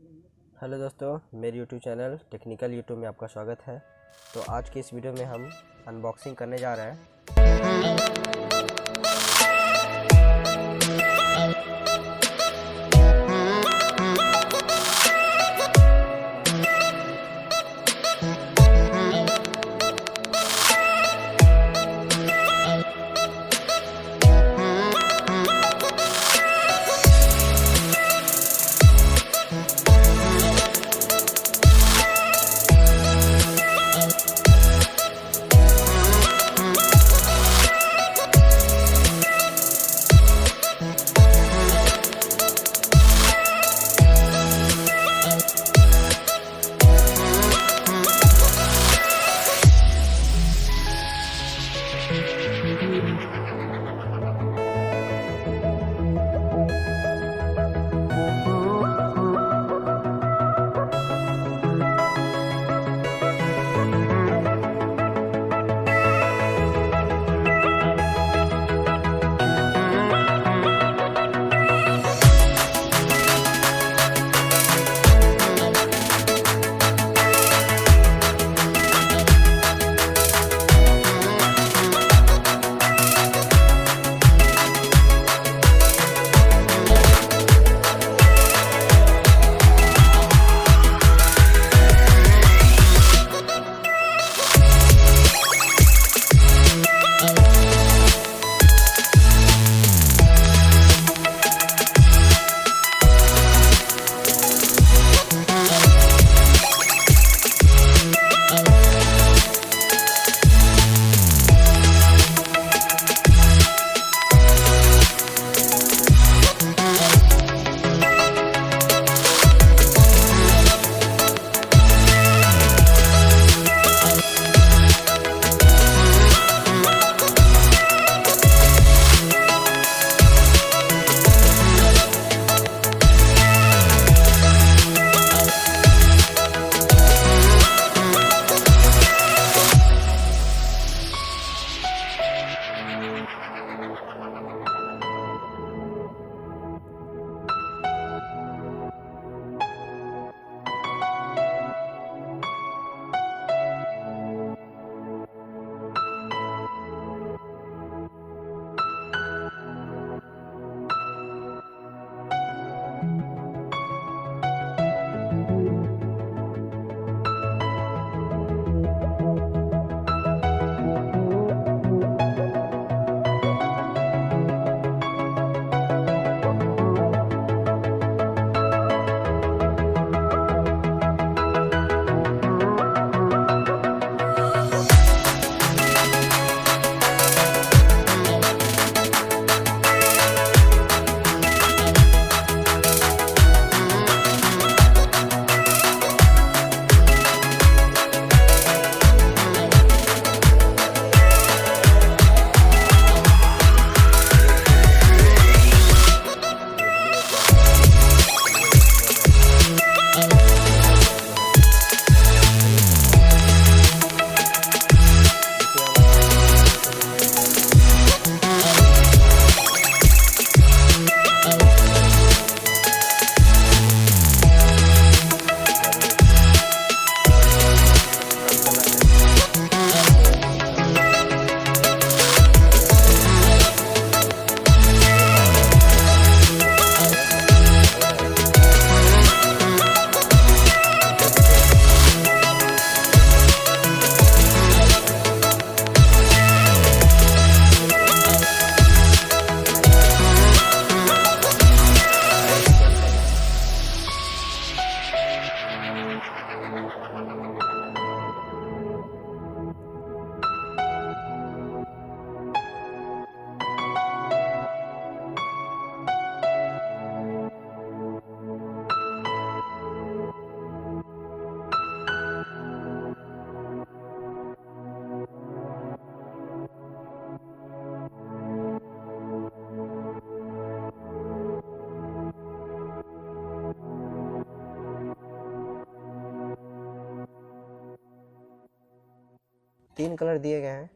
Hello दोस्तों, मेरे YouTube channel technical YouTube में आपका स्वागत है। तो आज की इस वीडियो में हम अनबॉक्सिंग करने जा रहे हैं। तीन कलर दिए गए हैं,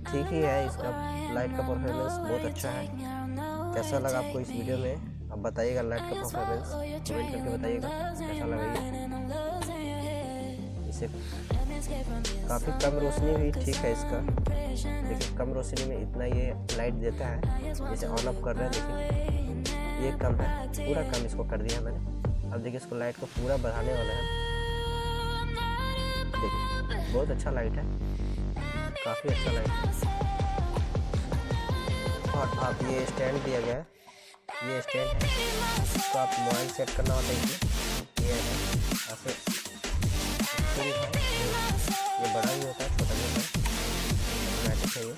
ठीक ही है। इसका लाइट का परफॉर्मेंस बहुत अच्छा है। कैसा लगा आपको इस वीडियो में, आप अब बताइएगा लाइट का परफॉर्मेंस, कमेंट करके बताइएगा कैसा लगा ये। इसे काफ़ी कम रोशनी भी ठीक है इसका, लेकिन कम रोशनी में इतना ये लाइट देता है। जैसे ऑन ऑफ कर रहे हैं देखिए, ये कम है, पूरा कम इसको कर दिया मैंने। अब देखिए इसको लाइट को पूरा बढ़ाने वाला है। देखिए बहुत अच्छा लाइट है, काफ़ी अच्छा लाइट है। और आप ये स्टैंड दिया गया है, ये स्टैंड है, इसको आप मोबाइल सेट करना होता है। ये है ऐसे है, ये बड़ा ही होता है, छोटा नहीं होता है, ऑटोमेटिक है ये।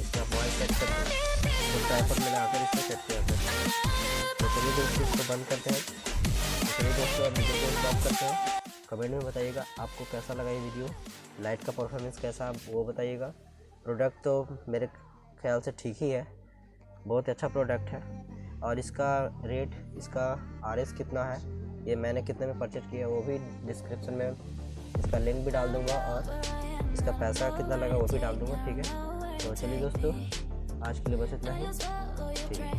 इसमें आप मोबाइल सेट करते हैं, तो ट्राइपॉड में लगाकर इसको सेट किया जाता है। तो चलिए दोस्तों इसको बंद करते हैं। तो चलिए दोस्तों वीडियो को स्टॉप करते हैं। कमेंट में बताइएगा आपको कैसा लगा ये वीडियो, लाइट का परफॉर्मेंस कैसा वो बताइएगा। प्रोडक्ट तो मेरे ख्याल से ठीक ही है, बहुत अच्छा प्रोडक्ट है। और इसका रेट, इसका RS कितना है, ये मैंने कितने में परचेज किया वो भी डिस्क्रिप्शन में इसका लिंक भी डाल दूंगा, और इसका पैसा कितना लगा वो भी डाल दूंगा, ठीक है। तो चलिए दोस्तों आज के लिए बस इतना ही, ठीक है।